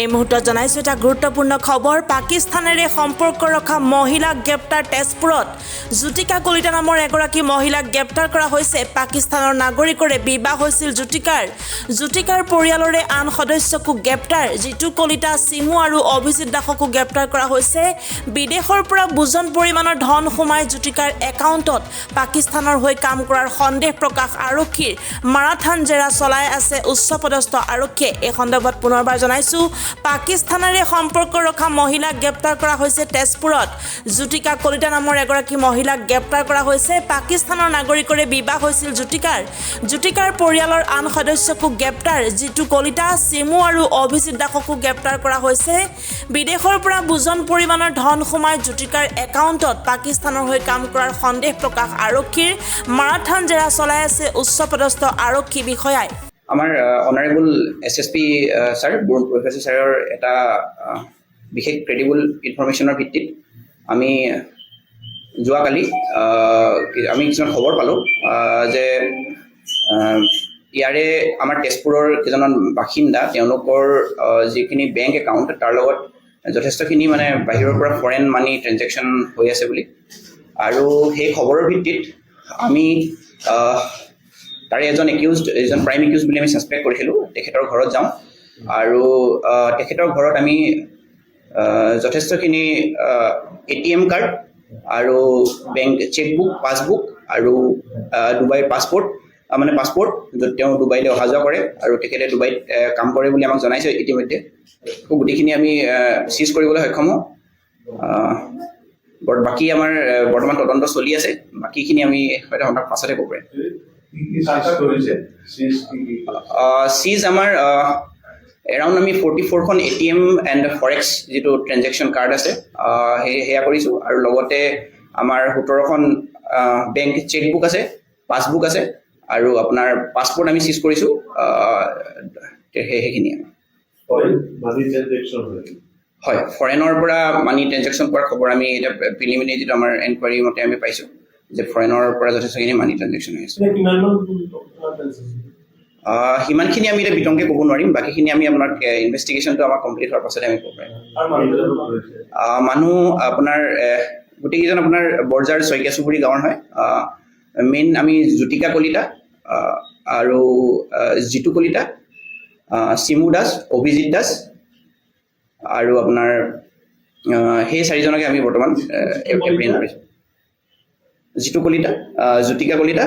এই মুহূৰ্তত জনাইছো এটা গুৰুত্বপূৰ্ণ খবৰ পাকিস্তানেৰে সম্পৰ্ক ৰখা মহিলাক গ্ৰেপ্তাৰ তেজপুৰত জ্যোতিকা কলিতা নামৰ এগৰাকী মহিলাক গ্ৰেপ্তাৰ কৰা হৈছে পাকিস্তানৰ নাগৰিকৰে বিবাহ হৈছিল জ্যোতিকাৰ পৰিয়ালৰে আন সদস্যকো গ্ৰেপ্তাৰ জিতু কলিতা সিমু আৰু অভিজিত দাসকো গ্ৰেপ্তাৰ কৰা হৈছে বিদেশৰ পৰা বুজন পৰিমাণৰ ধন সোমাই জ্যোতিকাৰ একাউণ্টত পাকিস্তানৰ হৈ কাম কৰাৰ সন্দেহ প্ৰকাশ আৰক্ষীৰ মাৰাথান জেৰা চলাই আছে উচ্চপদস্থ আৰক্ষীয়ে এই সন্দৰ্ভত পুনৰবাৰ জনাইছো পাকিস্তানেৰে সম্পৰ্ক ৰখা মহিলাক গ্ৰেপ্তাৰ কৰা হৈছে তেজপুৰত জ্যোতিকা কলিতা নামৰ এগৰাকী মহিলাক গ্ৰেপ্তাৰ কৰা হৈছে পাকিস্তানৰ নাগৰিকৰে বিবাহ হৈছিল জ্যোতিকাৰ পৰিয়ালৰ আন সদস্যকো গ্ৰেপ্তাৰ জিতু কলিতা সিমু আৰু অভিজিত দাসকো গ্ৰেপ্তাৰ কৰা হৈছে বিদেশৰ পৰা বুজন পৰিমাণৰ ধন সোমাই জ্যোতিকাৰ একাউণ্টত পাকিস্তানৰ হৈ কাম কৰাৰ সন্দেহ প্ৰকাশ আৰক্ষীৰ মাৰাথান জেৰা চলাই আছে উচ্চপদস্থ আৰক্ষী বিষয়াই আমাৰ honourable SSP sir Barun professor স্যাৰৰ এটা বিশেষ ক্ৰেডিবল ইনফৰমেশ্যনৰ ভিত্তিত আমি যোৱাকালি আমি কিছুমান খবৰ পালোঁ যে ইয়াৰে আমাৰ তেজপুৰৰ কেইজনমান বাসিন্দা তেওঁলোকৰ যিখিনি বেংক একাউণ্ট তাৰ লগত যথেষ্টখিনি মানে বাহিৰৰ পৰা ফৰেন মানি ট্ৰেনজেকশ্যন হৈ আছে বুলি আৰু সেই খবৰৰ ভিত্তিত আমি তাৰে এজন প্ৰাইম একিউজ বুলি আমি ছাছপেক্ট কৰিছিলোঁ তেখেতৰ ঘৰত যাওঁ আৰু তেখেতৰ ঘৰত আমি যথেষ্টখিনি ATM কাৰ্ড আৰু বেংক চেকবুক পাছবুক আৰু ডুবাইৰ পাছপৰ্ট য'ত তেওঁ ডুবাইলৈ অহা যোৱা কৰে আৰু তেখেতে ডুবাইত কাম কৰে বুলি আমাক জনাইছে ইতিমধ্যে গোটেইখিনি আমি চিজ কৰিবলৈ সক্ষম হওঁ বাকী আমাৰ বৰ্তমান তদন্ত চলি আছে বাকীখিনি আমি হয়তো আপোনাক পাছতে ক'ব পাৰিম চিজ আমাৰ এৰাউণ্ড আমি 44খন ATM এণ্ড ফৰেক্স যিটো ট্ৰেনজেকশ্যন কাৰ্ড আছে সেয়া কৰিছোঁ আৰু লগতে আমাৰ 17খন বেংক চেকবুক আছে পাছবুক আছে আৰু আপোনাৰ পাছপৰ্ট আমি চিজ কৰিছোঁ সেইখিনি হয় ফৰেনৰ পৰা মানি ট্ৰেনজেকশ্যন কৰাৰ খবৰ আমি এতিয়া প্ৰিলিমিনাৰী যিটো আমাৰ এনকুৱাৰী মতে আমি পাইছোঁ যে ফৰেনৰ পৰা যথেষ্টখিনি মানি ট্ৰেনজেকশ্যন হৈ আছে সিমানখিনি আমি এতিয়া বিতংকে ক'ব নোৱাৰিম বাকীখিনি আমি আপোনাক ইনভেষ্টিগেশ্যনটো আমাৰ কমপ্লিট হোৱাৰ পাছতে আমি ক'ব পাৰিম মানুহ আপোনাৰ গোটেইকেইজন আপোনাৰ বৰজাৰ শইকীয়া চুবুৰী গাঁৱৰ হয় মেইন আমি জ্যোতিকা কলিতা আৰু জিতু কলিতা সিমু দাস অভিজিত দাস আৰু আপোনাৰ সেই চাৰিজনকে আমি বৰ্তমান এপ্ৰিহেণ্ড কৰিছোঁ জিতু কলিতা জ্যোতিকা কলিতা